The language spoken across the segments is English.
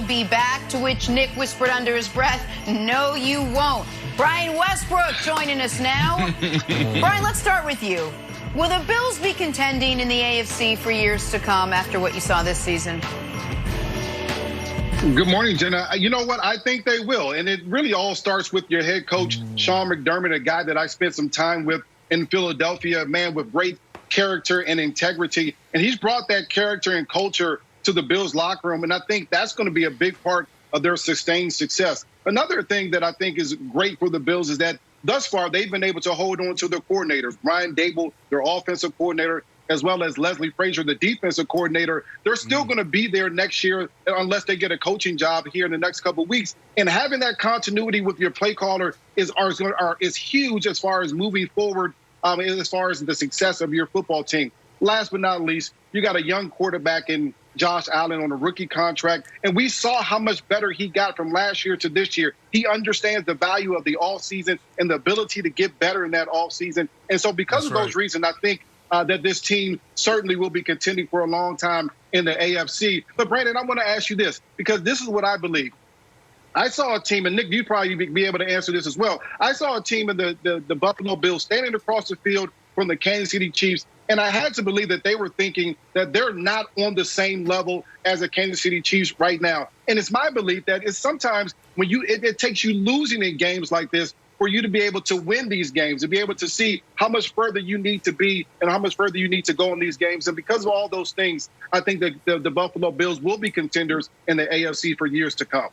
Be back, to which Nick whispered under his breath, "No, you won't." Brian Westbrook joining us now. Brian, let's start with you. Will the Bills be contending in the AFC for years to come after what you saw this season? Good morning, Jenna. You know what? I think they will. And it really all starts with your head coach, Sean McDermott, a guy that I spent some time with in Philadelphia, a man with great character and integrity. And he's brought that character and culture to the Bills locker room. And I think that's going to be a big part of their sustained success. Another thing that I think is great for the Bills is that thus far they've been able to hold on to their coordinators. Brian Dable, their offensive coordinator, as well as Leslie Frazier, the defensive coordinator. They're still going to be there next year unless they get a coaching job here in the next couple of weeks. And having that continuity with your play caller is huge as far as moving forward, as far as the success of your football team. Last but not least, you got a young quarterback in Josh Allen on a rookie contract, and we saw how much better he got from last year to this year. He understands the value of the offseason and the ability to get better in that offseason. And so because of those reasons, I think that this team certainly will be contending for a long time in the AFC. But, Brandon, I want to ask you this, because this is what I believe. I saw a team, and Nick, you'd probably be able to answer this as well. I saw a team in the Buffalo Bills standing across the field from the Kansas City Chiefs, and I had to believe that they were thinking that they're not on the same level as the Kansas City Chiefs right now. And it's my belief that it's sometimes when it takes you losing in games like this for you to be able to win these games, to be able to see how much further you need to be and how much further you need to go in these games. And because of all those things, I think that the Buffalo Bills will be contenders in the AFC for years to come.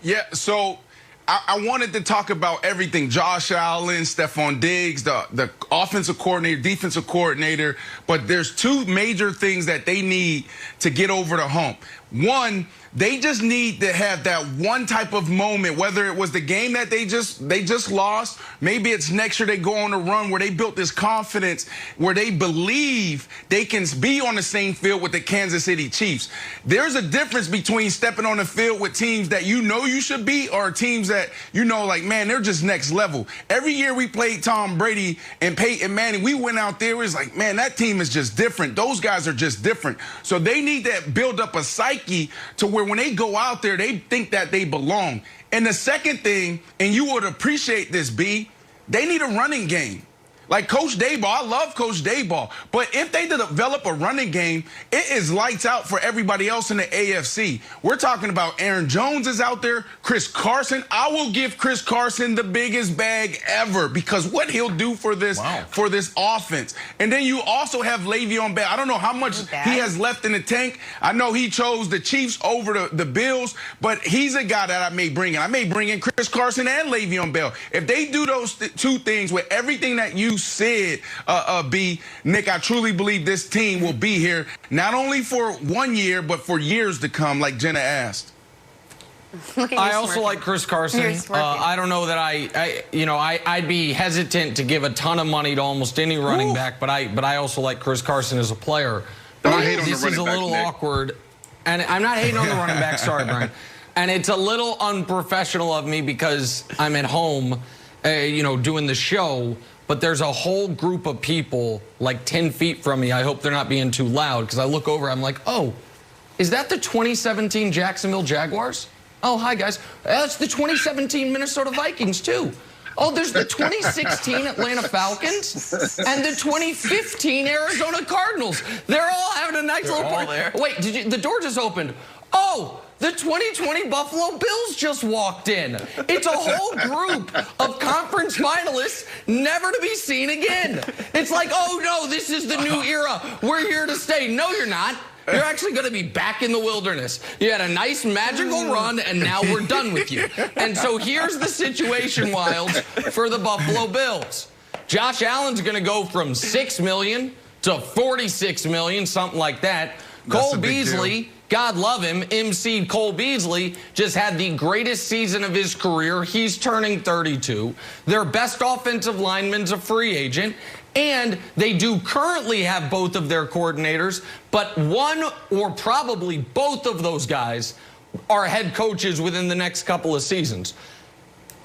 Yeah, so I wanted to talk about everything. Josh Allen, Stephon Diggs, the offensive coordinator, defensive coordinator. But there's two major things that they need to get over the hump. One, they just need to have that one type of moment, whether it was the game that they just lost, maybe it's next year they go on a run where they built this confidence, where they believe they can be on the same field with the Kansas City Chiefs. There's a difference between stepping on the field with teams that you know you should be or teams that you know, like, man, they're just next level. Every year we played Tom Brady and Peyton Manning, we went out there, it was like, man, that team is just different. Those guys are just different. So they need to build up a psyche to where when they go out there, they think that they belong. And the second thing, and you would appreciate this, B, they need a running game. Like Coach Daboll, I love Coach Daboll, but if they develop a running game, it is lights out for everybody else in the AFC. We're talking about Aaron Jones is out there, Chris Carson. I will give Chris Carson the biggest bag ever because what he'll do for this offense. And then you also have Le'Veon Bell. I don't know how much he has left in the tank. I know he chose the Chiefs over the Bills, but he's a guy that I may bring in. I may bring in Chris Carson and Le'Veon Bell. If they do those two things with everything that you said, B, Nick, I truly believe this team will be here not only for 1 year, but for years to come, like Jenna asked. I also like Chris Carson. I don't know that I'd be hesitant to give a ton of money to almost any running back, but I also like Chris Carson as a player. This is a little awkward, and I'm not hating on the running back. Sorry, Brian. And it's a little unprofessional of me because I'm at home, doing the show. But there's a whole group of people like 10 feet from me. I hope they're not being too loud because I look over, I'm like, oh, is that the 2017 Jacksonville Jaguars? Oh, hi, guys. That's the 2017 Minnesota Vikings, too. Oh, there's the 2016 Atlanta Falcons and the 2015 Arizona Cardinals. They're all having a nice little party. Wait, the door just opened. Oh, the 2020 Buffalo Bills just walked in. It's a whole group of conference finalists never to be seen again. It's like, oh, no, this is the new era. We're here to stay. No, you're not. You're actually going to be back in the wilderness. You had a nice magical run, and now we're done with you. And so here's the situation, Wilds, for the Buffalo Bills. Josh Allen's going to go from $6 million to $46 million, something like that. Cole Beasley, God love him, emceed Cole Beasley, just had the greatest season of his career. He's turning 32. Their best offensive lineman's a free agent. And they do currently have both of their coordinators, but one or probably both of those guys are head coaches within the next couple of seasons.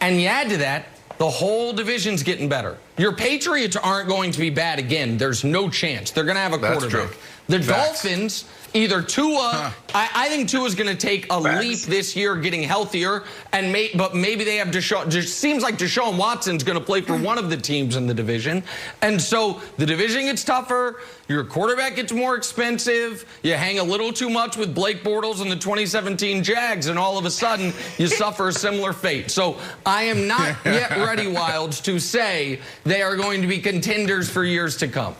And you add to that, the whole division's getting better. Your Patriots aren't going to be bad again. There's no chance. They're going to have a quarterback. The Dolphins, either Tua, I think Tua's going to take a leap this year getting healthier, but maybe they have Deshaun. Just seems like Deshaun Watson's going to play for one of the teams in the division. And so the division gets tougher, your quarterback gets more expensive, you hang a little too much with Blake Bortles and the 2017 Jags, and all of a sudden you suffer a similar fate. So I am not yet ready, Wilds, to say they are going to be contenders for years to come.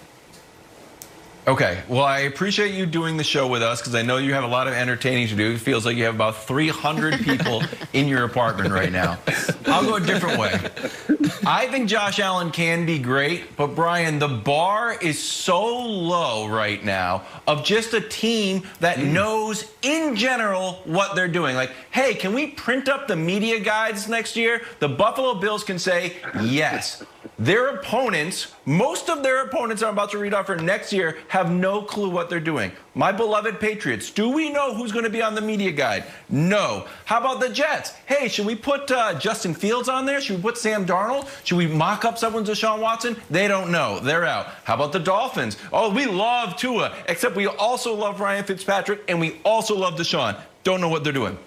Okay, well, I appreciate you doing the show with us because I know you have a lot of entertaining to do. It feels like you have about 300 people in your apartment right now. I'll go a different way. I think Josh Allen can be great, but Brian, the bar is so low right now of just a team that knows in general what they're doing. Like, hey, can we print up the media guides next year? The Buffalo Bills can say yes. Their opponents, most of their opponents I'm about to read off for next year, have no clue what they're doing. My beloved Patriots, do we know who's going to be on the media guide? No. How about the Jets? Hey, should we put Justin Fields on there? Should we put Sam Darnold? Should we mock up someone Deshaun Watson? They don't know. They're out. How about the Dolphins? Oh, we love Tua, except we also love Ryan Fitzpatrick, and we also love Deshaun. Don't know what they're doing.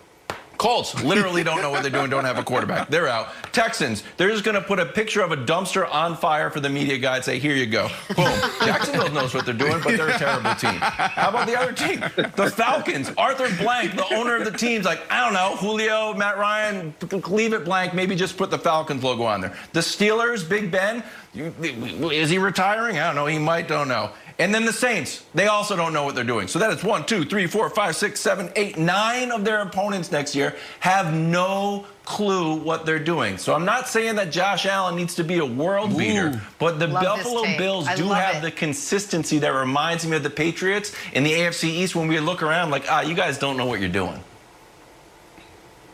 Colts literally don't know what they're doing, don't have a quarterback. They're out. Texans, they're just going to put a picture of a dumpster on fire for the media guide, say, here you go. Boom. Jacksonville knows what they're doing, but they're a terrible team. How about the other team? The Falcons. Arthur Blank, the owner of the team's like, I don't know, Julio, Matt Ryan, leave it blank. Maybe just put the Falcons logo on there. The Steelers, Big Ben, is he retiring? I don't know. He might, don't know. And then the Saints, they also don't know what they're doing. So that is 1, 2, 3, 4, 5, 6, 7, 8, 9 of their opponents next year have no clue what they're doing. So I'm not saying that Josh Allen needs to be a world beater, but the Buffalo Bills do have the consistency that reminds me of the Patriots in the AFC East when we look around like, you guys don't know what you're doing.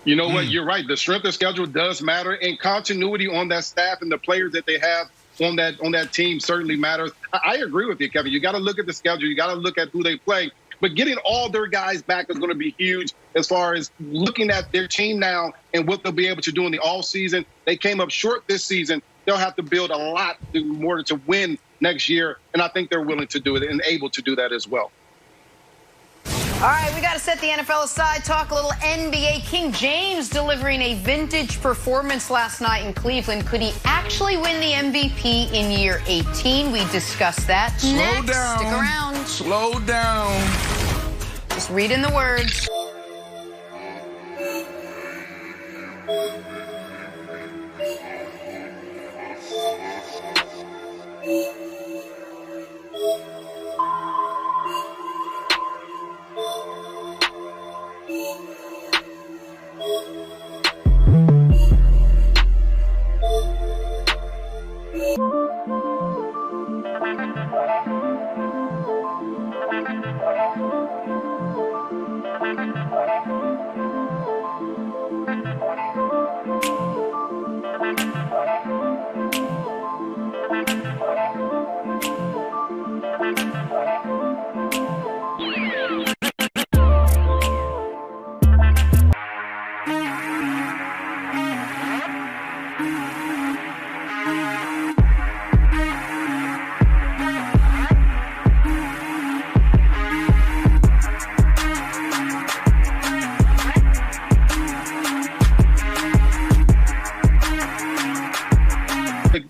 You know what? You're right. The strength of schedule does matter, and continuity on that staff and the players that they have on that team certainly matters. I agree with you, Kevin. You got to look at the schedule. You got to look at who they play. But getting all their guys back is going to be huge as far as looking at their team now and what they'll be able to do in the offseason. They came up short this season. They'll have to build a lot in order to win next year, and I think they're willing to do it and able to do that as well. All right, we got to set the NFL aside, talk a little NBA. King James delivering a vintage performance last night in Cleveland. Could he actually win the MVP in year 18? We discussed that. Slow down. Stick around. Slow down. Just read in the words.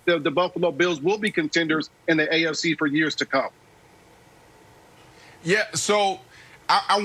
The Buffalo Bills will be contenders in the AFC for years to come. Yeah, so I